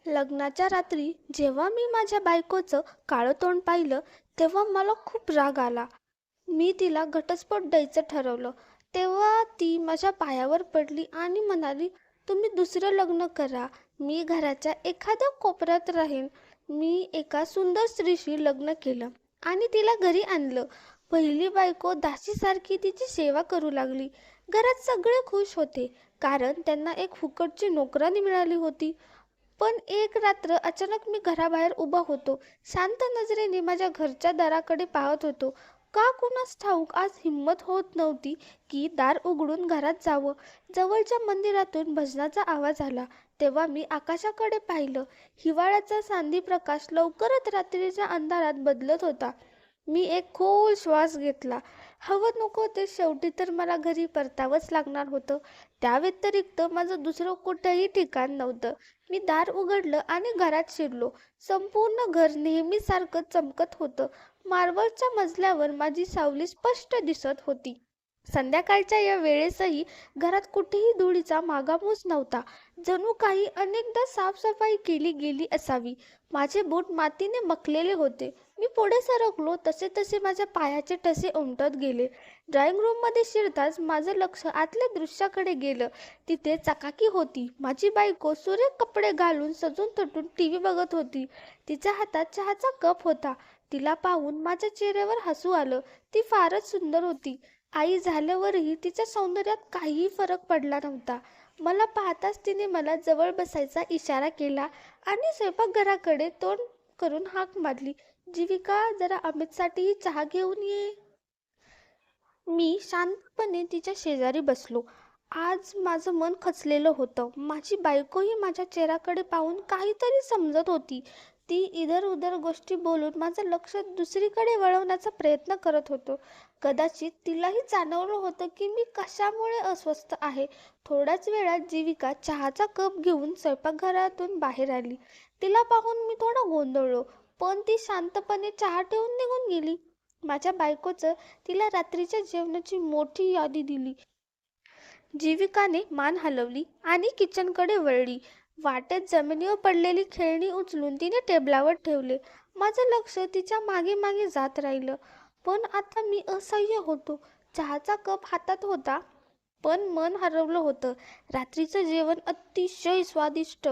लग्नाच्या रात्री जेव्हा मी माझ्या बायकोचं काळं तोंड पाहिलं, तेव्हा मला खूप राग आला. मी तिला घटस्फोट द्यायचं ठरवलं. तेव्हा ती माझ्या पायावर पडली आणि म्हणाली, "तुम्ही दुसरं लग्न करा. मी घराच्या एखाद्या कोपऱ्यात राहीन." मी एका सुंदर स्त्रीशी लग्न केलं आणि तिला घरी आणलं. पहिली बायको दासीसारखी तिची सेवा करू लागली. घरात सगळे खुश होते, कारण त्यांना एक फुकटची नोकरानी मिळाली होती. पण एक रात्र अचानक मी घराबाहेर उभा होतो. शांत नजरेने माझ्या घरच्या दाराकडे पाहत होतो. का कुणास ठाऊक आज हिंमत होत नव्हती की दार उघडून घरात जावं. जवळच्या मंदिरातून भजनाचा आवाज आला. तेव्हा मी आकाशाकडे पाहिलं. हिवाळ्याचा सांदी प्रकाश लवकरच रात्रीच्या अंधारात बदलत होता. मी एक खोल श्वास घेतला. हवं नको ते शेवटी तर मला घरी परतावंच लागणार होतं. त्या व्यतिरिक्त माझं दुसरं कुठंही ठिकाण नव्हतं. मी दार उघडलं आणि घरात शिरलो. संपूर्ण घर नेहमीसारखं चमकत होतं. मार्बलच्या मजल्यावर माझी सावली स्पष्ट दिसत होती. संध्याकाळच्या या वेळेसही घरात कुठेही धुळीचा मागामूस नव्हता. जणू काही अनेकदा साफसफाई केली गेली असावी. माझे बूट मातीने मखलेले होते. मी पुढे सरकलो तसे तसे माझ्या पायाचे ठसे उमटत गेले. ड्रॉइंग रूममध्ये शिरताच माझं लक्ष आतल्या दृश्याकडे गेलं. तिथे चकाकी होती. माझी बायको सुरेख कपडे घालून सजून थटून टीव्ही बघत होती. तिच्या हातात चहाचा कप होता. तिला पाहून माझ्या चेहऱ्यावर हसू आलं. ती फारच सुंदर होती. आई झाल्यावरही तिच्या सौंदर्यात काहीही फरक पडला नव्हता. मला पाहताच तिने मला जवळ बसायचा इशारा केला आणि स्वयंपाकघराकडे तोंड करून हाक मारली, "जीविका, जरा अमितसाठीही चहा घेऊन ये." मी शांतपणे तिच्या शेजारी बसलो. आज माझं मन खचलेलं होतं. माझी बायकोही माझ्या चेहऱ्याकडे पाहून काहीतरी समजत होती. ती इधर-उधर गोष्टी बोलून माझं लक्ष दुसरीकडे वळवण्याचा प्रयत्न करत होतो. कदाचित तिलाही जाणवलं होतं की मी कशामुळे अस्वस्थ आहे. थोड्याच वेळात जीविका चहाचा कप घेऊन स्वयंपाकघरातून बाहेर आली. तिला पाहून मी थोडं गोंधळलो, पण ती शांतपणे चहा ठेवून निघून गेली. माझ्या बायकोचं तिला रात्रीच्या जेवणाची मोठी यादी दिली. जीविकाने मान हलवली आणि किचनकडे वळली. वाटेत जमिनीवर पडलेली खेळणी उचलून तिने टेबलावर ठेवले. माझं लक्ष तिच्या मागे मागे जात राहिलं. पण आता मी असह्य होतो. चहाचा कप हातात होता, पण मन हरवलं होतं. रात्रीचं जेवण अतिशय स्वादिष्ट.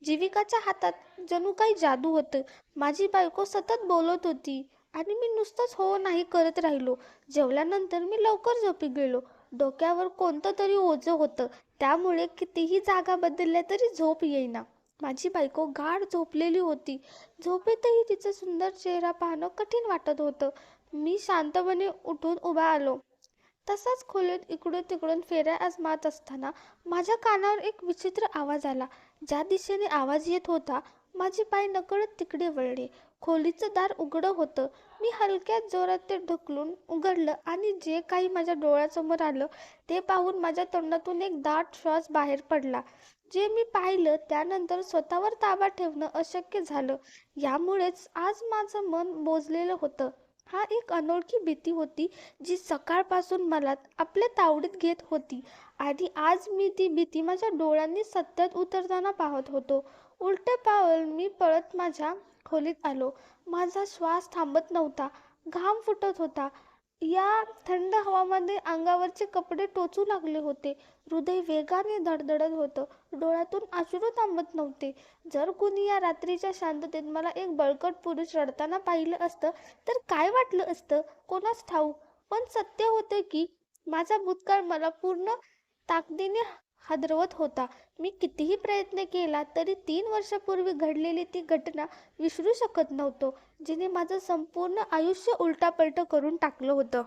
जीविकाच्या हातात जणू काही जादू होतं. माझी बायको सतत बोलत होती आणि मी नुसतंच हो नाही करत राहिलो. जेवल्यानंतर मी लवकर झोपी गेलो. डोक्यावर कोणतं तरी ओझं होतं, त्यामुळे कितीही जागा बदलल्या तरी झोप येईना. माझी बायको गाढ झोपलेली होती. झोपेतही तिचा सुंदर चेहरा पाहणं कठीण वाटत होतं. मी शांतपणे उठून उभा आलो. तसाच खोलीत इकडून तिकडून फेऱ्या आजमावत असताना माझ्या कानावर एक विचित्र आवाज आला. ज्या दिशेने आवाज येत होता, माझे पाय नकळत तिकडे वळले. खोलीचं दार उघडं होतं. मी हलक्या जोरात ते ढकलून उघडलं आणि जे काही माझ्या डोळ्यासमोर आलं ते पाहून माझ्या तोंडातून एक दाट श्वास बाहेर पडला. जे मी पाहिलं त्यानंतर स्वतःवर ताबा ठेवणं अशक्य झालं. यामुळेच आज माझं मन बोजलेलं होतं. हा एक अनोळखी भीती होती जी सकाळपासून मला आपल्या तावडीत घेत होती आणि आज मी ती भीती माझ्या डोळ्यांनी सतत उतरताना पाहत होतो. उलटे पाऊल मी पळत माझ्या खोलीत आलो. माझा श्वास थांबत नव्हता. घाम फुटत होता. या थंड हवामध्ये अंगावरचे कपडे टोचू लागले होते. हृदय वेगाने धडधडत होतं. डोळ्यातून अश्रू थांबत नव्हते. जर कुणी या रात्रीच्या शांततेत मला एक बळकट पुरुष रडताना पाहिलं असतं तर काय वाटलं असतं कोणास ठाऊक. पण सत्य होतं की माझा भूतकाळ मला पूर्ण ताकदीने हादरवत होता. मी कितीही प्रयत्न केला तरी 3 वर्षापूर्वी घडलेली ती घटना विसरू शकत नव्हतो, जिने माझं संपूर्ण आयुष्य उलटापलट करून टाकलं होतं.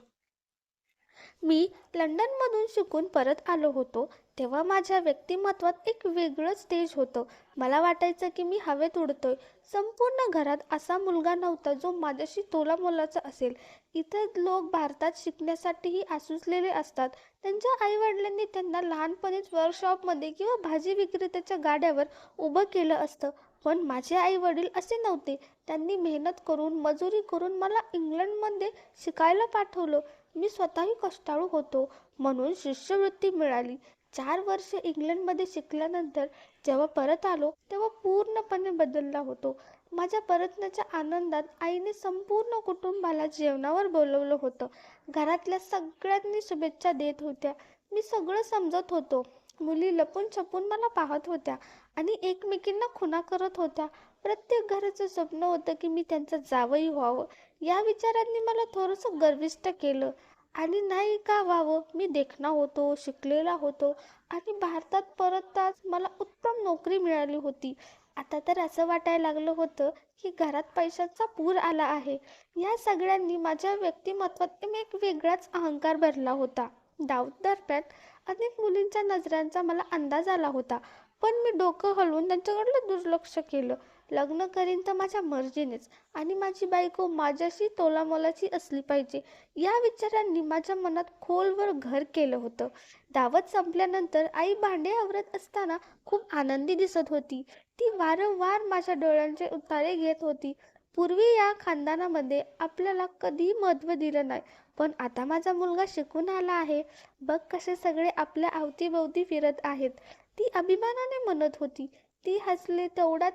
मी लंडनमधून शिकून परत आलो होतो तेव्हा माझ्या व्यक्तिमत्वात एक वेगळंच तेज होतं. मला वाटायचं की मी हवेत उडतोय. संपूर्ण घरात असा मुलगा नव्हता जो माझ्याशी तोलामोलाचा असेल. इतर लोक भारतात शिकण्यासाठीही आसुसलेले असतात. त्यांच्या आईवडिलांनी त्यांना लहानपणीच वर्कशॉपमध्ये किंवा भाजी विक्रेत्याच्या गाड्यावर उभं केलं असतं. पण माझे आईवडील असे नव्हते. त्यांनी मेहनत करून मजुरी करून मला इंग्लंडमध्ये शिकायला पाठवलं. मी स्वतःही कष्टाळू होतो म्हणून शिष्यवृत्ती मिळाली. 4 वर्षे इंग्लंडमध्ये शिकल्यानंतर जेव्हा परत आलो तेव्हा पूर्णपणे बदलला होतो. माझ्या परतण्याच्या आनंदात आईने संपूर्ण कुटुंबाला जेवणावर बोलवलं होतं. घरातल्या सगळ्यांनी शुभेच्छा देत होत्या. मी सगळं समजत होतो. मुली लपून छपून मला पाहत होत्या आणि एकमेकींना खुणा करत होत्या. प्रत्येक घराचं स्वप्न होतं की मी त्यांचं जावई व्हावं. या विचारांनी मला थोडंसं गर्विष्ठ केलं. आणि नाही का व्हावं, मी देखणा होतो, शिकलेला होतो आणि भारतात परतताच मला उत्तम नोकरी मिळाली होती. आता तर असं वाटायला लागलं होतं की घरात पैशाचा पूर आला आहे. या सगळ्यांनी माझ्या व्यक्तिमत्वात एक वेगळाच अहंकार भरला होता. दरम्यान अनेक मुलींच्या नजरांचा मला अंदाज आला होता, पण मी डोकं हलवून त्यांच्याकडलं दुर्लक्ष केलं. लग्न करीन तर माझ्या मर्जीनेच आणि माझी बायको माझ्याशी तोलामोलाची असली पाहिजे, या विचारांनी माझ्या मनात खोलवर घर केलं होतं. दावत संपल्यानंतर आई भांडे आवरत असताना खूप आनंदी दिसत होती. ती वारंवार माझ्या डोळ्यांचे उतारे घेत होती. पूर्वी या खानदानामध्ये आपल्याला कधीही महत्त्व दिलं नाही, पण आता माझा मुलगा शिकून आला आहे. बघ कसे सगळे आपल्या अवतीभोवती फिरत आहेत, ती अभिमानाने म्हणत होती. ती हसले तेवढ्यात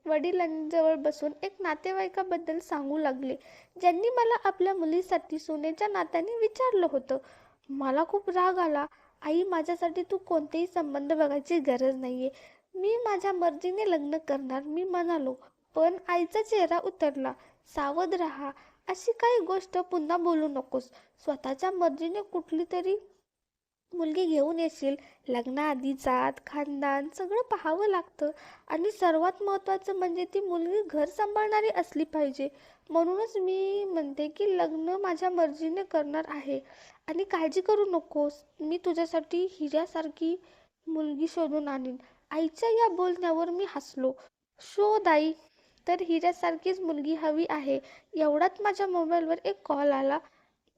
वडिलांजवळ बसून एक नातेवाईकाबद्दल सांगू लागले, ज्यांनी मला आपल्या मुलीसाठी सुनेच्या नात्याने विचारलं होतं. मला खूप राग आला. आई, माझ्यासाठी तू कोणतेही संबंध बघायची गरज नाहीये. मी माझ्या मर्जीने लग्न करणार, मी म्हणालो. पण आईचा चेहरा उतरला. सावध राहा, अशी काही गोष्ट पुन्हा बोलू नकोस. स्वतःच्या मर्जीने कुठली तरी मुलगी घेऊन येशील. लग्नाआधी जात खानदान सगळं पाहावं लागतं आणि सर्वात महत्त्वाचं म्हणजे ती मुलगी घर सांभाळणारी असली पाहिजे. म्हणूनच मी म्हणते की लग्न माझ्या मर्जीने करणार आहे आणि काळजी करू नकोस, मी तुझ्यासाठी हिऱ्यासारखी मुलगी शोधून आणीन. आईच्या या बोलण्यावर मी हसलो. शोध आई, तर हिऱ्यासारखीच मुलगी हवी आहे. एवढ्यात माझ्या मोबाईलवर एक कॉल आला.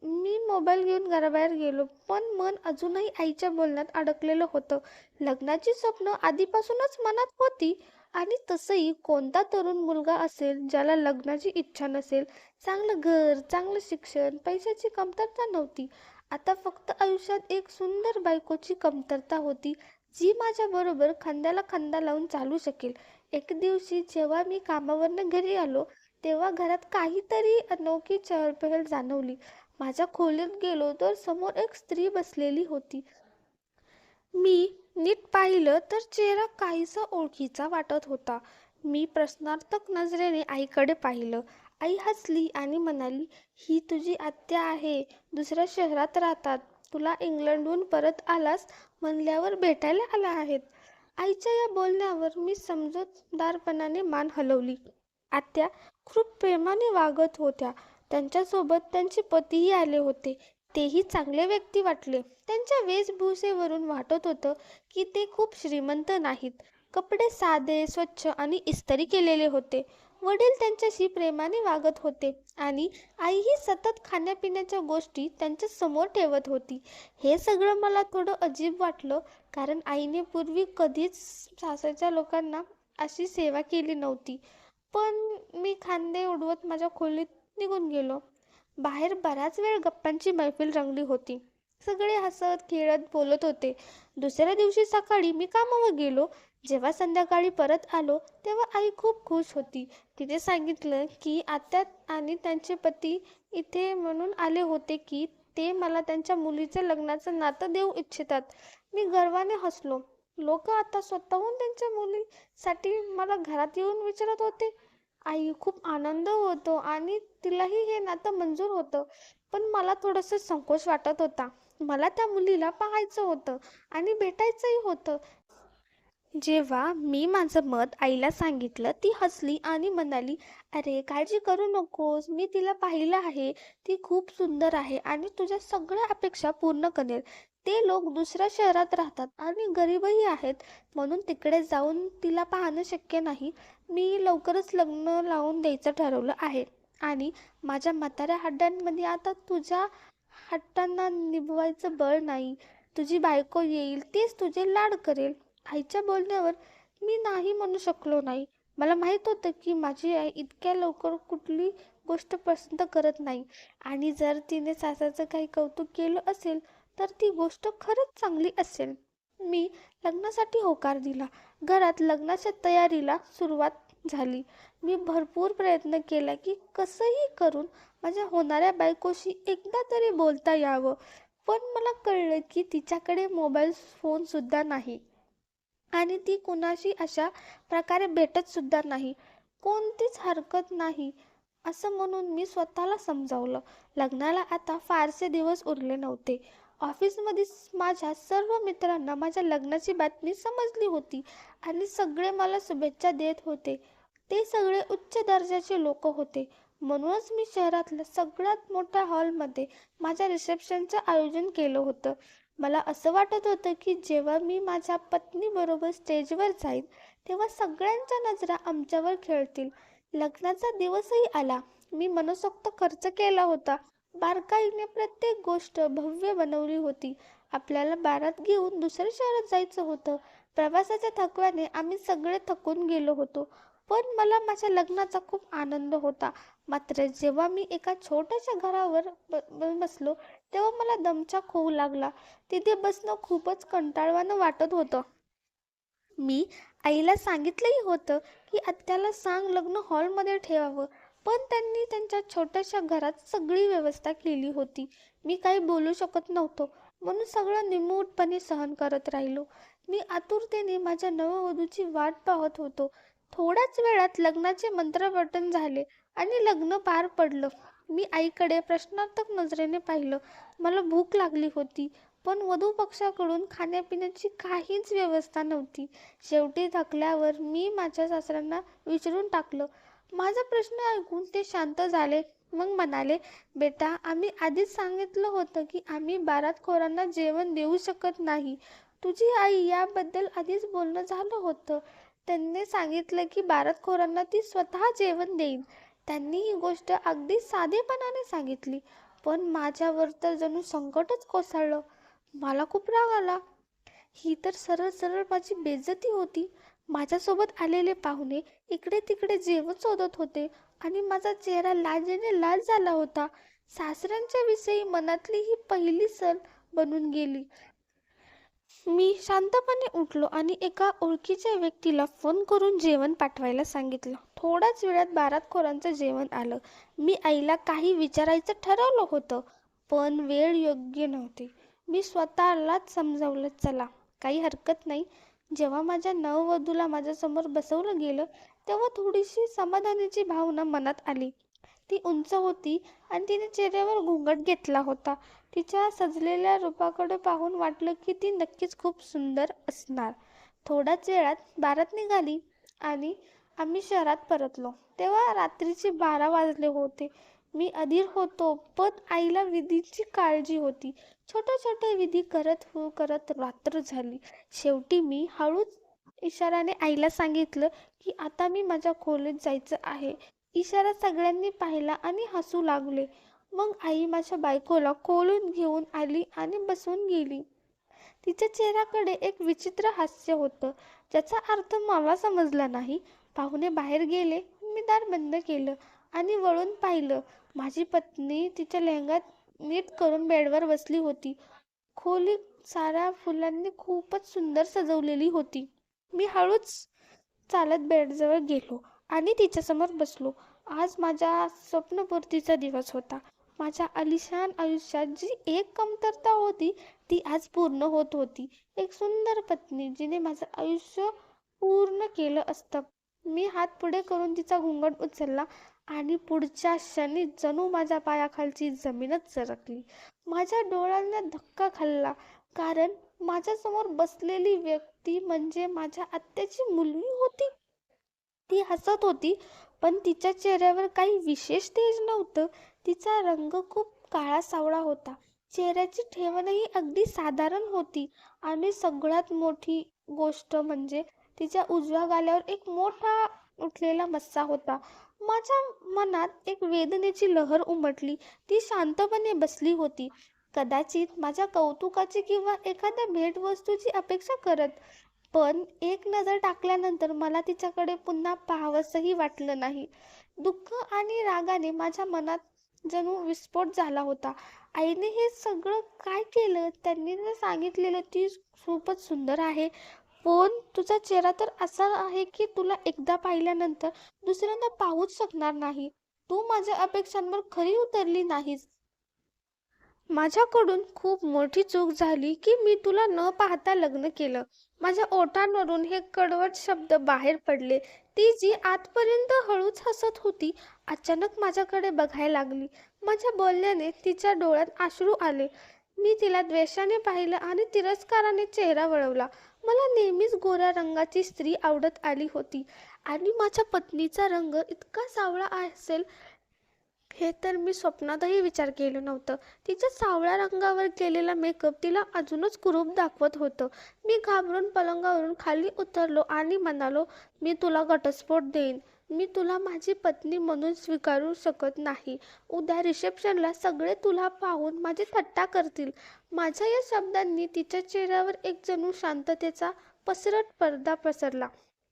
मी मोबाईल घेऊन घराबाहेर गेलो, पण मन अजूनही आईच्या बोलण्यात अडकलेलं होतं. लग्नाची स्वप्न आधीपासूनच मनात होती आणि तसंही कोणता तरुण मुलगा असेल ज्याला लग्नाची इच्छा नसेल. चांगलं घर, चांगलं शिक्षण, पैशाची कमतरता नव्हती. आता फक्त आयुष्यात एक सुंदर बायकोची कमतरता होती, जी माझ्याबरोबर खांद्याला खांदा लावून चालू शकेल. एक दिवशी जेव्हा मी कामावरनं घरी आलो तेव्हा घरात काहीतरी अनोखी चहलपहल जाणवली. माझ्या खोलीत गेलो तर समोर एक स्त्री बसलेली होती. मी नीट पाहिलं तर चेहरा काहीसा ओळखीचा वाटत होता. मी प्रश्नार्थक नजरेने आईकडे पाहिलं. आई हसली आणि म्हणाली, ही तुझी आत्या आहे, दुसऱ्या शहरात राहतात. तुला इंग्लंडहून परत आलास म्हणल्यावर भेटायला आल्या आहेत. आईच्या या बोलण्यावर मी समजूतदारपणाने मान हलवली. आत्या खूप प्रेमाने वागत होत्या. त्यांच्यासोबत त्यांचे पतीही आले होते. तेही चांगले व्यक्ती वाटले. त्यांच्या वेशभूषेवरून वाटत होतं की ते खूप श्रीमंत नाहीत. कपडे साधे, स्वच्छ आणि इस्त्री केलेले होते. वडील त्यांच्याशी प्रेमाने वागत होते आणि आईही सतत खाण्यापिण्याच्या गोष्टी त्यांच्या समोर ठेवत होती. हे सगळं मला थोडं अजीब वाटलं, कारण आईने पूर्वी कधीच सासरच्या लोकांना अशी सेवा केली नव्हती. पण मी खांदे उडवत माझ्या खोलीत निघून गेलो. बाहेर बराच वेळ गप्पांची मैफिल रंगली होती. सगळे हसत खेळत बोलत होते. दुसऱ्या दिवशी सकाळी मी कामावर गेलो. जेव्हा संध्याकाळी परत आलो तेव्हा आई खूप खुश होती. तिने सांगितलं की आत्या आणि त्यांचे पती इथे म्हणून आले होते की ते मला त्यांच्या मुलीचं लग्नाचं नातं देऊ इच्छितात. मी गर्वाने हसलो. लोक आता स्वतःहून त्यांच्या मुलीसाठी मला घरात येऊन विचारत होते. आई खूप आनंद होतो आणि तिलाही हे नातं मंजूर होतं, पण मला थोडंसं संकोच वाटत होता. मला त्या मुलीला पाहायचं होतं आणि भेटायचंही होतं. जेव्हा मी माझं मत आईला सांगितलं, ती हसली आणि म्हणाली, अरे काळजी करू नकोस, मी तिला पाहिलं आहे. ती खूप सुंदर आहे आणि तुझ्या सगळ्या अपेक्षा पूर्ण करेल. ते लोक दुसऱ्या शहरात राहतात आणि गरीबही आहेत, म्हणून तिकडे जाऊन तिला पाहणं शक्य नाही. मी लवकरच लग्न लावून द्यायचं ठरवलं आहे आणि माझ्या म्हाताऱ्या हड्डांमध्ये आता तुझ्या हट्टांना निभवायचं बळ नाही. तुझी बायको येईल, तीच तुझे लाड करेल. आईच्या बोलण्यावर मी नाही म्हणू शकलो नाही. मला माहीत होतं की माझी आई इतक्या लवकर कुठली गोष्ट पसंत करत नाही आणि जर तिने सासाचं काही कौतुक केलं असेल तर ती गोष्ट खरंच चांगली असेल. मी लग्नासाठी होकार दिला घरात लग्नाच्या तयारीला सुरुवात झाली. मी भरपूर प्रयत्न केला की कसंही करून माझ्या होणाऱ्या बायकोशी एकदा तरी बोलता यावं. पण मला कळलं की तिच्याकडे मोबाईल फोनसुद्धा नाही आणि ती कुणाशी अशा प्रकारे भेटत सुद्धा नाही. कोणतीच हरकत नाही असं म्हणून मी स्वतःला समजावलं. लग्नाला आता फारसे दिवस उरले नव्हते. ऑफिसमध्ये माझ्या सर्व मित्रांना माझ्या लग्नाची बातमी समजली होती आणि सगळे मला शुभेच्छा देत होते. ते सगळे उच्च दर्जाचे लोक होते. म्हणूनच मी शहरातल्या सगळ्यात मोठ्या हॉलमध्ये माझ्या रिसेप्शनचं आयोजन केलं होतं. मला असं वाटत होतं की जेव्हा मी माझ्या पत्नीबरोबर स्टेजवर जाईन तेव्हा सगळ्यांच्या नजरा आमच्यावर खेळतील. लग्नाचा दिवसही आला. मी मनसोक्त खर्च केला होता. बारकाईने प्रत्येक गोष्ट भव्य बनवली होती. आपल्याला बारात घेऊन दुसऱ्या शहरात जायचं होतं. प्रवासाच्या थकव्याने आम्ही सगळे थकून गेलो होतो. पण मला माझ्या लग्नाचा खूप आनंद होता. मात्र जेव्हा मी एका छोट्याशा घरावर बसलो तेव्हा मला दमछाक होऊ लागला. तिथे बसणं खूपच कंटाळवाणं वाटत होतं. मी आईला सांगितलंही होतं की आत्याला सांग लग्न हॉलमध्ये ठेवावं, पण त्यांनी त्यांच्या छोट्याशा घरात सगळी व्यवस्था केली होती. मी काही बोलू शकत नव्हतो, म्हणून सगळं निमूटपणे सहन करत राहिलो. मी आतुरतेने माझ्या नववधूची वाट पाहत होतो. थोड्याच वेळात लग्नाचे मंत्रपठण झाले आणि लग्न पार पडलं. मी आईकडे प्रश्नार्थक नजरेने पाहिलं. मला भूक लागली होती, पण वधू पक्षाकडून खाण्यापिण्याची काहीच व्यवस्था नव्हती. शेवटी थकल्यावर मी माझ्या सासऱ्यांना विचारून टाकलं. माझा प्रश्न ऐकून ते शांत झाले. मग म्हणाले, बेटा, आम्ही आधीच सांगितलं होतं की आम्ही बारातखोरांना जेवण देऊ शकत नाही. तुझी आई याबद्दल आधीच बोलणं झालं होतं. त्यांनी सांगितलं की बारातखोरांना ती स्वतः जेवण देईल. त्यांनी ही गोष्ट अगदी साधेपणाने सांगितली, पण माझ्यावर तर जणू संकटच कोसळलं. मला खूप राग आला. ही तर सरळ सरळ माझी बेइज्जती होती. माझ्यासोबत आलेले पाहुणे इकडे तिकडे जेवण शोधत होते आणि माझा चेहरा लाजेने लाल झाला होता. सासऱ्यांच्या विषयी मनातली ही पहिली सल बनून गेली. मी शांतपणे उठलो आणि एका ओळखीच्या व्यक्तीला फोन करून जेवण पाठवायला सांगितलं. थोड्याच वेळात बारातखोरांचं जेवण आलं. मी आईला काही विचारायचं ठरवलं होतं, पण वेळ योग्य नव्हती. मी स्वतःलाच समजावलं, चला, काही हरकत नाही. जेव्हा माझ्या नववधूला माझ्यासमोर बसवलं गेलं तेव्हा थोडीशी समाधानाची भावना मनात आली. ती उंच होती आणि तिने चेहऱ्यावर घुंगट घेतला होता. तिच्या सजलेल्या रूपाकडे पाहून वाटलं की ती नक्कीच खूप सुंदर असणार. थोड्याच वेळात बारात निघाली आणि आम्ही शहरात परतलो. तेव्हा रात्रीचे 12 वाजले होते. मी अधीर होतो, पण आईला विधीची काळजी होती. छोट्या छोट्या विधी करत रात्र झाली. शेवटी मी हळूच इशाऱ्याने आईला सांगितलं की आता मी माझ्या खोलीत जायचं आहे. इशारा सगळ्यांनी पाहिला आणि हसू लागले. मग आई माझ्या बायकोला खोलून घेऊन आली आणि बसवून गेली. तिच्या चेहऱ्याकडे एक विचित्र हास्य होतं, ज्याचा अर्थ मला समजला नाही. पाहुणे बाहेर गेले. मी दार बंद केलं आणि वळून पाहिलं. माझी पत्नी तिच्या लेहंगात नीट करून बेडवर बसली होती. खोली साऱ्या फुलांनी खूपच सुंदर सजवलेली होती. मी हळूच चालत बेडजवळ गेलो आणि तिच्यासमोर बसलो. आज माझ्या स्वप्नपूर्तीचा दिवस होता. माझ्या आलिशान आयुष्यात जी एक कमतरता होती ती आज पूर्ण होत होती. एक सुंदर पत्नी जिने माझं आयुष्य पूर्ण केलं असतं. मी हात पुढे करून तिचा घुंगट उचलला आणि पुढच्या क्षणी जणू माझ्या पायाखालची जमीनच सरकली. माझ्या डोळ्यांना धक्का खाल्ला, कारण माझ्यासमोर बसलेली व्यक्ती म्हणजे माझ्या आत्याची मुलगी होती. ती हसत होती, पण तिच्या चेहऱ्यावर काही विशेष तेज नव्हतं. तिचा रंग खूप काळा सावळा होता. चेहऱ्याची ठेवणही अगदी साधारण होती आणि सगळ्यात मोठी गोष्ट म्हणजे तिच्या उजव्या गालावर एक मोठा उठलेला मस्सा होता. माझ्या मनात एक वेदनेची लहर उमटली. ती शांतपणे बसली होती, कदाचित माझ्या कौतुकाची किंवा एखाद्या भेटवस्तूची अपेक्षा करत. पण एक नजर टाकल्यानंतर मला तिच्याकडे पुन्हा पाहावंसंही वाटलं नाही. दुःख आणि रागाने माझ्या मनात जणू विस्फोट झाला होता. आईने हे सगळं काय केलं? त्यांनी तर सांगितलेलं ती खूपच सुंदर आहे, पण तुझा चेहरा तर असा आहे की तुला एकदा पाहिल्यानंतर दुसऱ्यांदा पाहूच शकणार नाही. तू माझ्या अपेक्षांवर खरी उतरली नाहीस. माझ्याकडून खूप मोठी चूक झाली की मी तुला न पाहता लग्न केलं. माझ्या ओठांवरून हे कडवट शब्द बाहेर पडले. ती जी आतपर्यंत हळूच हसत होती, अचानक माझ्याकडे बघायला लागली. माझ्या बोलण्याने तिच्या डोळ्यात अश्रू आले. मी तिला द्वेषाने पाहिलं आणि तिरस्काराने चेहरा वळवला. मला नेहमीच गोऱ्या रंगाची स्त्री आवडत आली होती आणि माझ्या पत्नीचा रंग इतका सावळा असेल हे तर मी स्वप्नातही विचार केलं नव्हतं. तिच्या सावळ्या रंगावर केलेला मेकअप तिला अजूनच कुरूप दाखवत होतं. मी घाबरून पलंगावरून खाली उतरलो आणि म्हणालो, मी तुला घटस्फोट देईन. मी तुला माझी पत्नी म्हणून स्वीकारू शकत नाही. उद्या रिसेप्शनला सगळे तुला पाहून माझी थट्टा करतील. माझ्या या शब्दांनी तिच्या चेहऱ्यावर एक जणू शांततेचा पसरट पडदा पसरला.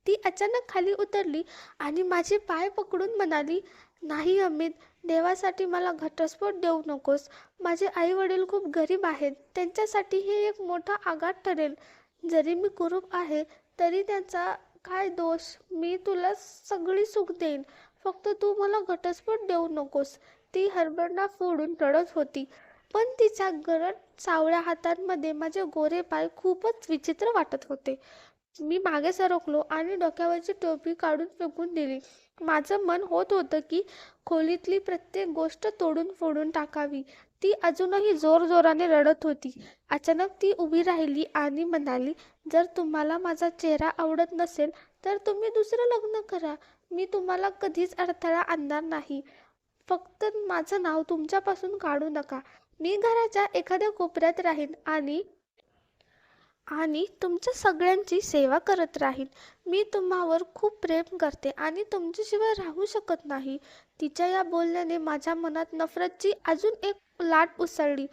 ती अचानक खाली उतरली आणि माझे पाय पकडून म्हणाली, नाही अमित, देवासाठी मला घटस्फोट देऊ नकोस. माझे आई वडील खूप गरीब आहेत. त्यांच्यासाठी हे एक मोठा आघात ठरेल. जरी मी कुरूप आहे तरी त्याचा काय दोष. मी तुला सगळी सुख देईन. फक्त तू मला घटस्फोट देऊ नकोस. ती हरभरणा फोडून रडत होती. पण तिच्या गरड सावळ्या हातांमध्ये माझे गोरे पाय खूपच विचित्र वाटत होते. मी मागे सरकलो आणि डोक्यावरची टोपी काढून फेकून दिली. माझं मन होत होतं की खोलीतली प्रत्येक गोष्ट तोडून फोडून टाकावी. ती अजूनही जोरजोराने रडत होती. अचानक ती उभी राहिली आणि म्हणाली, जर तुम्हाला माझा चेहरा आवडत नसेल तर तुम्ही दुसरं लग्न करा. मी तुम्हाला कधीच अडथळा आणणार नाही. फक्त माझं नाव तुमच्यापासून काढू नका. मी घराच्या एखाद्या कोपऱ्यात राहीन आणि आणि तुमच्या सगळ्यांची सेवा करत राहीन. मी तुम्हावर खूप प्रेम करते आणि तुमच्याशिवाय राहू शकत नाही. तिच्या या बोलण्याने माझ्या मनात नफरतची अजून एक लाट उसळली.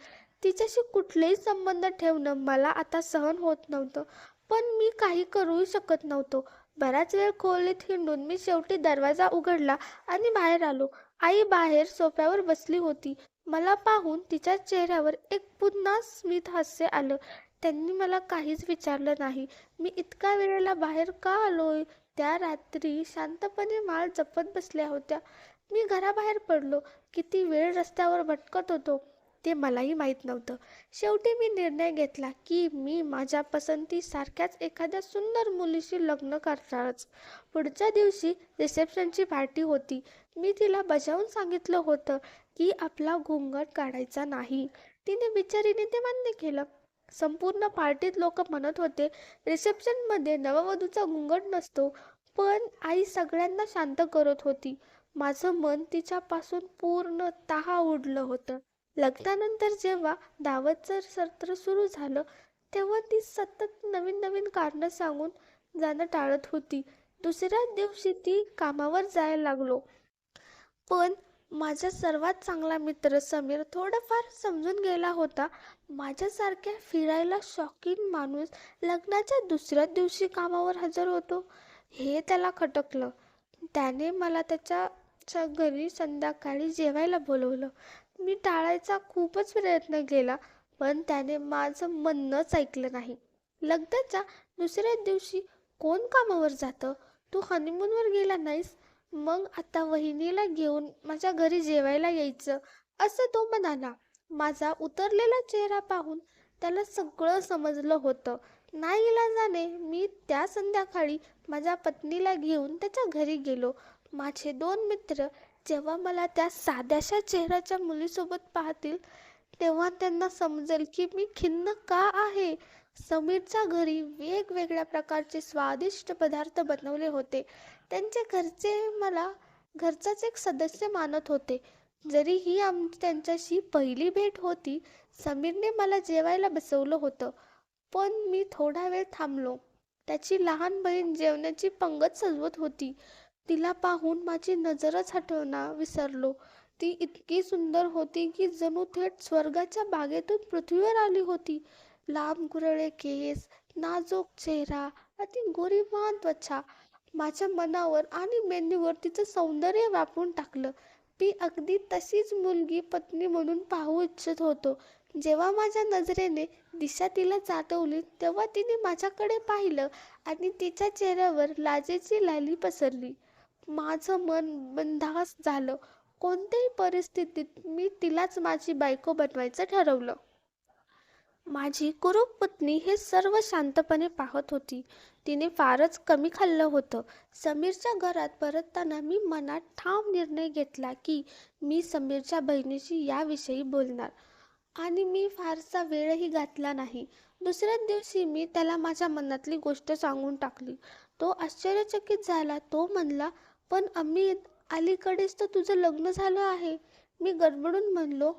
तिच्याशी कुठलेही संबंध ठेवणं मला आता सहन होत नव्हतं. पण मी काही करूही शकत नव्हतो. बराच वेळ खोलीत हिंडून मी शेवटी दरवाजा उघडला आणि बाहेर आलो. आई बाहेर सोफ्यावर बसली होती. मला पाहून तिच्या चेहऱ्यावर एक पुन्हा स्मित हास्य आलं. त्यांनी मला काहीच विचारलं नाही. मी इतका वेळेला बाहेर का आलोय? त्या रात्री शांतपणे माळ जपत बसल्या होत्या. मी घराबाहेर पडलो. किती वेळ रस्त्यावर भटकत होतो ते मलाही माहीत नव्हतं. शेवटी मी निर्णय घेतला की मी माझ्या पसंतीसारख्याच एखाद्या सुंदर मुलीशी लग्न करणारच. पुढच्या दिवशी रिसेप्शनची पार्टी होती. मी तिला बजावून सांगितलं होतं की आपला घोंगड काढायचा नाही. तिने बिचारीने ते मान्य केलं. संपूर्ण पार्टीत लोक म्हणत होते, रिसेप्शनमध्ये नववधूचा घुंगट नसतो. पण आई सगळ्यांना शांत करत होती. माझं मन तिच्यापासून पूर्णतः उडलं होतं. लग्नानंतर जेव्हा दावतचं सत्र सुरू झालं तेव्हा ती सतत नवीन नवीन कारणं सांगून जाणं टाळत होती. दुसऱ्याच दिवशी ती कामावर जायला लागलो. पण माझा सर्वात चांगला मित्र समीर थोडंफार समजून गेला होता. माझ्यासारख्या फिरायला शौकीन माणूस लग्नाच्या दुसऱ्याच दिवशी कामावर हजर होतो हे त्याला खटकलं. त्याने मला त्याच्या घरी संध्याकाळी जेवायला बोलवलं. मी टाळायचा खूपच प्रयत्न केला, पण त्याने माझं म्हणणंच ऐकलं नाही. लग्नाच्या दुसऱ्याच दिवशी कोण कामावर जातं? तू हनीमूनवर गेला नाहीस? मग आता वहिनीला घेऊन माझ्या घरी जेवायला यायचं, असं तो म्हणाला. माझा उतरलेला चेहरा पाहून त्याला सगळं समजलं होतं. नाईलाजाने मी त्या संध्याकाळी माझ्या पत्नीला घेऊन त्याच्या घरी गेलो. माझे 2 मित्र जेव्हा मला त्या साध्याशा चेहऱ्याच्या मुलीसोबत पाहतील तेव्हा त्यांना समजेल की मी खिन्न का आहे. समीरच्या घरी वेगवेगळ्या प्रकारचे स्वादिष्ट पदार्थ बनवले होते. त्यांचे घरचे मला घरचाच एक सदस्य मानत होते. जरी ही त्यांच्याशी पहिली भेट होती, समीरने मला जेवायला बसवलं होतं. पण मी थोडा वेळ थांबलो. त्याची लहान बहीण जेवणाची पंगत सजवत होती. तिला पाहून माझी नजरच हटवणं विसरलो. ती इतकी सुंदर होती की जणू थेट स्वर्गाच्या बागेतून पृथ्वीवर आली होती. लांब कुरळे केस, नाजूक चेहरा आणि गोरीपान त्वचा माझ्या मनावर आणि मेंदूवर तिचं सौंदर्य व्यापून टाकलं. मी अगदी तशीच मुलगी पत्नी म्हणून पाहू इच्छित होतो. जेव्हा माझ्या नजरेने दिशा तिला चाटवली तेव्हा तिने माझ्याकडे पाहिलं आणि तिच्या चेहऱ्यावर लाजेची लाली पसरली. माझं मन बंधास झालं. कोणत्याही परिस्थितीत मी तिलाच माझी बायको बनवायचं ठरवलं. माझी कुरूप पत्नी हे सर्व शांतपणे पाहत होती. तिने फारच कमी खाल्लं होतं. समीरच्या घरात परतताना मी मनात ठाम निर्णय घेतला की मी समीरच्या बहिणीशी याविषयी बोलणार आणि मी फारसा वेळही घातला नाही. दुसऱ्याच दिवशी मी त्याला माझ्या मनातली गोष्ट सांगून टाकली. तो आश्चर्यचकित झाला. तो म्हणला, पण अमित, अलीकडेच तर तुझं लग्न झालं आहे. मी गडबडून म्हणलो,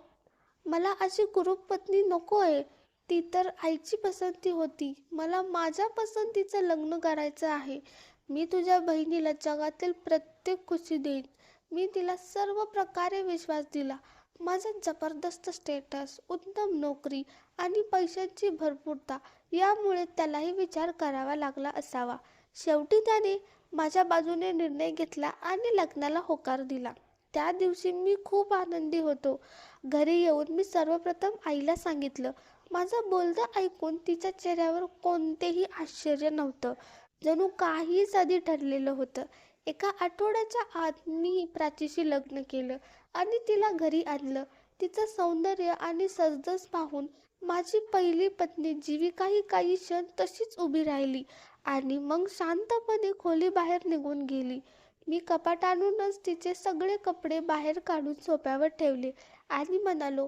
मला अशी कुरूप पत्नी नको आहे. ती तर आईची पसंती होती. मला माझ्या पसंतीचं लग्न करायचं आहे. मी तुझ्या बहिणीला जगातील प्रत्येक खुशी देईन. मी तिला सर्व प्रकारे विश्वास दिला. माझा जबरदस्त स्टेटस, उत्तम नोकरी आणि पैशांची भरपूरता यामुळे त्यालाही विचार करावा लागला असावा. शेवटी त्याने माझ्या बाजूने निर्णय घेतला आणि लग्नाला होकार दिला. त्या दिवशी मी खूप आनंदी होतो. घरी येऊन मी सर्वप्रथम आईला सांगितलं. माझं बोलणं ऐकून तिच्या चेहऱ्यावर कोणतेही आश्चर्य नव्हतं. जणू काहीच आधी ठरलेलं होतं. एका आठवड्याच्या आत मी प्राचीशी लग्न केलं आणि तिला घरी आणलं. तिचं सौंदर्य आणि सजधज पाहून माझी पहिली पत्नी जीविकाही काही क्षण तशीच उभी राहिली आणि मग शांतपणे खोलीबाहेर निघून गेली. मी कपाट आणूनच तिचे सगळे कपडे बाहेर काढून सोफ्यावर ठेवले आणि म्हणालो,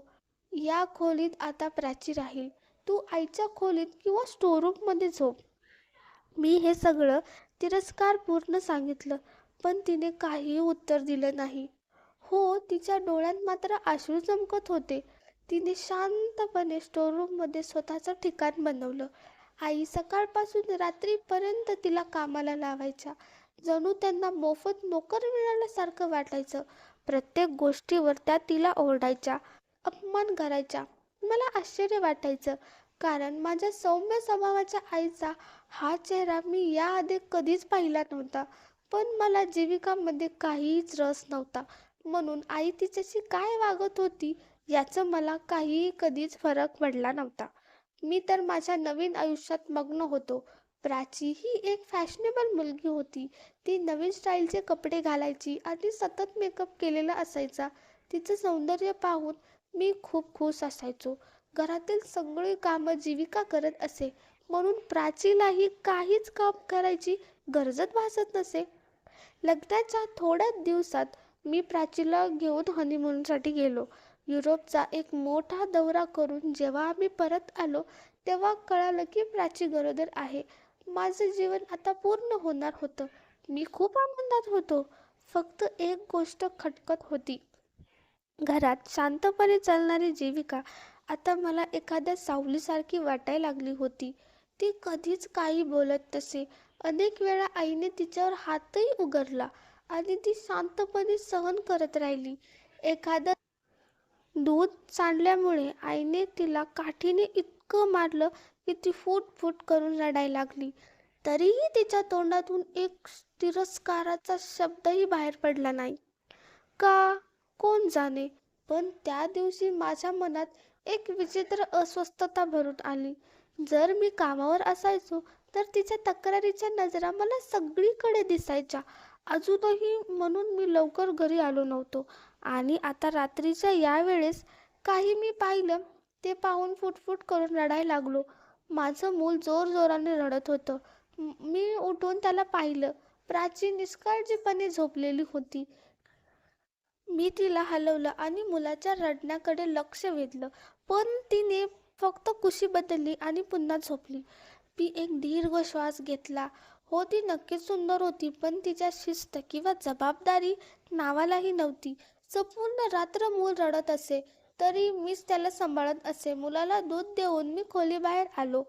या खोलीत आता प्राची राहील. तू आईच्या खोलीत किंवा स्टोरूममध्ये झोप. मी हे सगळं तिरस्कारपूर्ण सांगितलं, पण तिने काहीही उत्तर दिलं नाही. हो, तिच्या डोळ्यात मात्र अश्रू चमकत होते. तिने शांतपणे स्टोरूममध्ये स्वतःचं ठिकाण बनवलं. आई सकाळपासून रात्रीपर्यंत तिला कामाला लावायच्या. जणू त्यांना मोफत नोकर मिळाल्यासारखं वाटायचं. प्रत्येक गोष्टीवर त्या तिला ओरडायच्या, अपमान करायच्या. मला आश्चर्य वाटायचं, कारण माझ्या सौम्य स्वभावाच्या आईचा हा चेहरा मी याआधी कधीच पाहिला नव्हता. पण मला जीविकामध्ये काहीच रस नव्हता. म्हणून आई तिच्याशी काय वागत होती याचं मला काहीही कधीच फरक पडला नव्हता. मी तर माझ्या नवीन आयुष्यात मग्न होतो. प्राची ही एक फॅशनेबल मुलगी होती. ती नवीन स्टाईलचे कपडे घालायची आणि सतत मेकअप केलेला असायचा. तिचं सौंदर्य पाहून मी खूप खुश असायचो. घरातील सगळी कामं जीविका करत असे, म्हणून प्राचीलाही काहीच काम करायची गरजच भासत नसे. लग्नाच्या थोड्याच दिवसात मी प्राचीला घेऊन हनीमूनसाठी गेलो. युरोपचा एक मोठा दौरा करून जेव्हा आम्ही परत आलो तेव्हा कळालं की प्राची गरोदर आहे. माझं जीवन आता पूर्ण होणार होतं. मी खूप आनंदात होतो. फक्त एक गोष्ट खटकत होती. घरात शांतपणे चालणारी जीविका आता मला एखाद्या सावलीसारखी वाटायला लागली होती. ती कधीच काही बोलत नसे. अनेक वेळा आईने तिच्यावर हातही उगारला आणि ती शांतपणे सहन करत राहिली. एखादं दूध सांडल्यामुळे आईने तिला काठीने इतकं मारलं की ती फूट करून रडायला लागली. तरीही तिच्या तोंडातून एक तिरस्काराचा शब्दही बाहेर पडला नाही. का? कोण जाणे. पण त्या दिवशी माझ्या मनात एक विचित्र अस्वस्थता भरून आली. जर मी कामावर असायचो तर तिच्या तक्रारीच्या नजरा मला सगळीकडे दिसायच्या. अजूनही म्हणून मी लवकर घरी आलो नव्हतो. आणि आता रात्रीच्या या वेळेस काही मी पाहिलं ते पाहून फुटफुट करून रडायला लागलो. माझं मूल जोरजोराने रडत होतं. मी उठून त्याला पाहिलं. प्राची निष्काळजीपणे झोपलेली होती. मी तिला हलवलं आणि मुलाच्या रडण्याकडे लक्ष वेधलं, पण तिने फक्त कुशी बदलली आणि पुन्हा झोपली. मी एक दीर्घ श्वास घेतला. हो, ती नक्कीच सुंदर होती, पण तिच्या शिस्त किंवा जबाबदारी नावालाही नव्हती. संपूर्ण रात्र मूल रडत असे तरी मीच त्याला सांभाळत असे. मुलाला दूध देऊन मी खोलीबाहेर आलो.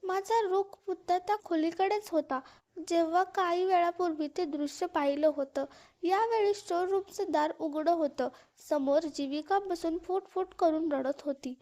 माझा रुख मुद्दा त्या खोलीकडेच होता, जेव्हा काही वेळापूर्वी ते दृश्य पाहिलं होतं. यावेळी स्टोर रूमचं दार उघडं होतं. समोर जीविका बसून फूट करून रडत होती.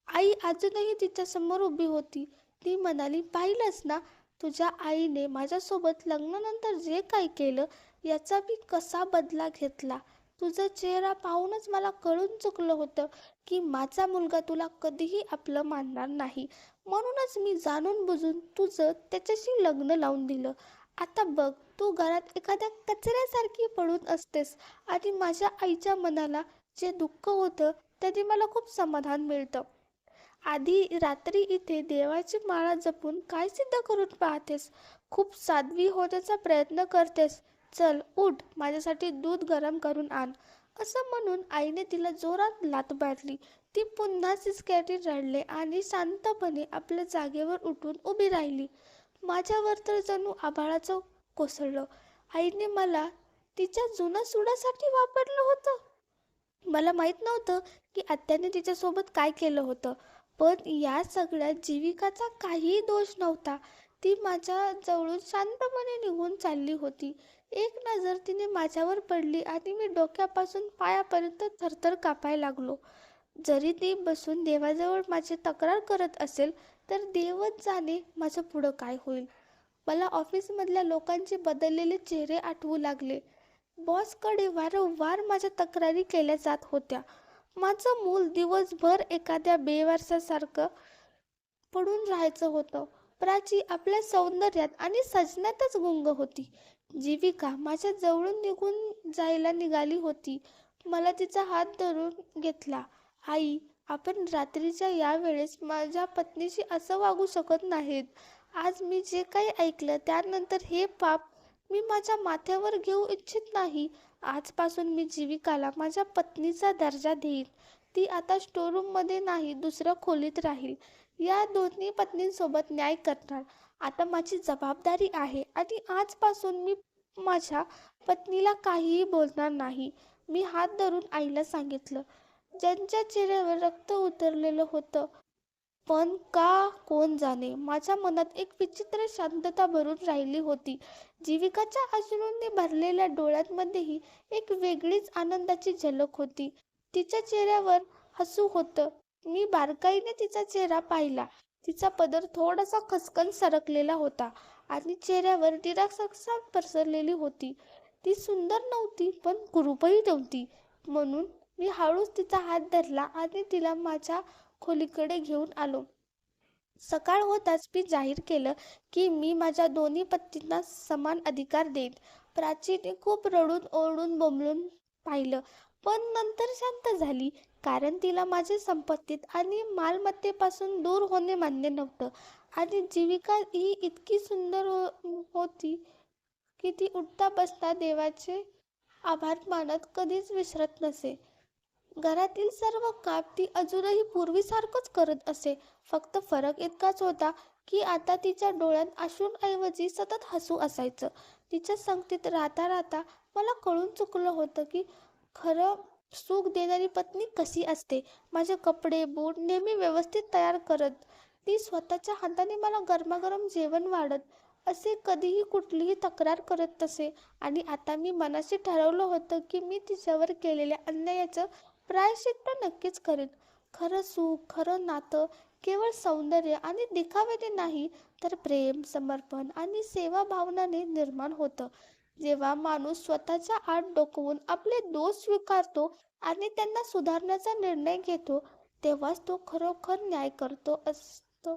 आई अजूनही तिच्यासमोर उभी होती. ती म्हणाली, पाहिलंस ना, तुझ्या आईने माझ्यासोबत लग्नानंतर जे काही केलं याचा मी कसा बदला घेतला. तुझा चेहरा पाहूनच मला कळून चुकलं होतं की माझा मुलगा तुला कधीही आपलं मानणार नाही. म्हणूनच मी जाणून बुजून तुझं त्याच्याशी लग्न लावून दिलं. आता बघ, तू घरात एखाद्या कचऱ्यासारखी पडून असतेस आणि माझ्या आईच्या मनाला जे दुःख होतं त्याने मला खूप समाधान मिळतं. आधी रात्री इथे देवाची माळा जपून काय सिद्ध करून पाहतेस? खूप साध्वी होण्याचा प्रयत्न करतेस. चल उठ, माझ्यासाठी दूध गरम करून आण. असं म्हणून आईने तिला जोरात लाथ मारली. ती पुन्हा सिसक्याने रडले आणि शांतपणे आपल्या जागेवर उठून उभी राहिली. माझ्यावर तर जणू आभाळाचं कोसळलं. आईने मला तिच्या जुन्या सुडासाठी वापरलं होतं. मला माहीत नव्हतं की आत्याने तिच्यासोबत काय केलं होतं. पण या सगळ्यात जीविकाचा काहीही दोष नव्हता. ती माझ्या जवळून शांतपणे निघून चालली होती. एक नजर तिने माझ्यावर पडली आणि मी डोक्यापासून पायापर्यंत थरथर कापायला लागलो. जरी ती बसून देवाजवळ माझी तक्रार करत असेल तर देवच जाणे माझं पुढं काय होईल. मला ऑफिसमधल्या लोकांचे बदललेले चेहरे आठवू लागले. बॉसकडे वारंवार माझ्या तक्रारी केल्या जात होत्या. माझं मूल दिवसभर एखाद्या बेवारसासारखं पडून राहायचं होतं. प्राची आपल्या सौंदर्यात आणि सजण्यातच गुंग होती. जीविका माझ्या जवळून निघून जायला निघाली होती. मला तिचा हात धरून घेतला. आई, आपण रात्रीच्या या वेळेस माझ्या पत्नीशी असं वागू शकत नाहीत. आज मी जे काही ऐकलं त्यानंतर हे पाप मी माझ्या माथ्यावर घेऊ इच्छित नाही. आजपासून मी जीविकाला माझ्या पत्नीचा दर्जा देईन. ती आता स्टोरूममध्ये नाही, दुसऱ्या खोलीत राहील. या दोन्ही पत्नींसोबत न्याय करणार आता माझी जबाबदारी आहे आणि आजपासून मी माझ्या पत्नीला काहीही बोलणार नाही. मी हात धरून आईला सांगितलं. ज्यांच्या चेहऱ्यावर रक्त उतरलेलं होतं. पण का कोण जाणे, माझ्या मनात एक विचित्र शांतता भरून राहिली होती. जीविकाच्या अश्रूंनी भरलेल्या डोळ्यांमध्येही एक वेगळीच आनंदाची झलक होती. तिच्या चेहऱ्यावर हसू होतं. मी बारकाईने तिचा चेहरा पाहिला. तिचा पदर थोडासा खचकन सरकलेला होता आणि चेहऱ्यावर निराशा पसरलेली होती. ती सुंदर नव्हती पण कुरूपही नव्हती. म्हणून मी हळूच तिचा हात धरला आणि तिला माझ्या खोलीकडे घेऊन आलो. सकाळ होताच मी जाहीर केलं की मी माझ्या दोन्ही पत्नींना समान अधिकार देईन. प्राचीने खूप रडून ओरडून बोंबलून पाहिलं, पण नंतर शांत झाली. कारण तिला माझ्या संपत्तीत आणि मालमत्तेपासून दूर होणे मान्य नव्हतं. आणि जीविका ही इतकी सुंदर होती की ती उठता बसता देवाचे आभार मानत कधीच विसरत नसे. घरातील सर्व काम ती अजूनही पूर्वीसारखंच करत असे. फक्त फरक इतकाच होता की आता तिच्या डोळ्यात अश्रूंऐवजी सतत हसू असायचं. तिच्या संगतीत राहता राहता मला कळून चुकलं होतं की खरं सुख देणारी पत्नी कशी असते. माझे कपडे बूट नेहमी व्यवस्थित तयार करत, ती स्वतःच्या हाताने मला गरमागरम जेवण वाढत, असे कधीही कुठलीही तक्रार करत नसे. आणि आता मी मनाशी ठरवलं होतं की मी तिच्यावर केलेल्या अन्यायाचं प्रायश्चित्त नक्कीच करेन. खरं सुख, खरं नातं केवळ सौंदर्य आणि दिखाव्याने नाही तर प्रेम, समर्पण आणि सेवा भावनाने निर्माण होतं. जेव्हा माणूस स्वतःच्या आत डोकवून आपले दोष स्वीकारतो आणि त्यांना सुधारण्याचा निर्णय घेतो, तेव्हाच तो खरोखर न्याय करतो असतो,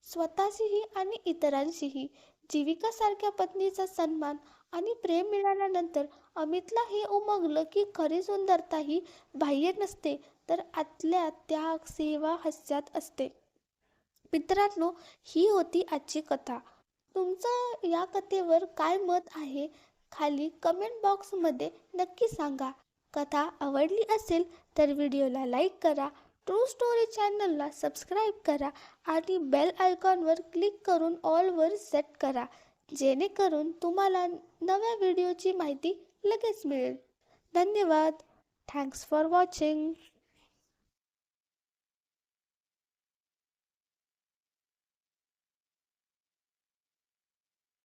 स्वतःशीही आणि इतरांशीही. जीविकासारख्या पत्नीचा सन्मान आणि प्रेम मिळाल्यानंतर अमितला हे उमगलं की खरी सुंदरता ही बाह्य नसते तर आतल्या त्याग, सेवा, हास्यात असते. मित्रांनो, ही होती आजची कथा. तुमचं या कथेवर काय मत आहे खाली कमेंट बॉक्समध्ये नक्की सांगा. कथा आवडली असेल तर व्हिडिओला लाईक करा, ट्रू स्टोरी चॅनलला सबस्क्राईब करा आणि बेल आयकॉनवर क्लिक करून ऑलवर सेट करा, जेणेकरून तुम्हाला नव्या व्हिडिओची माहिती लगेच मिळेल. धन्यवाद. Thanks for watching.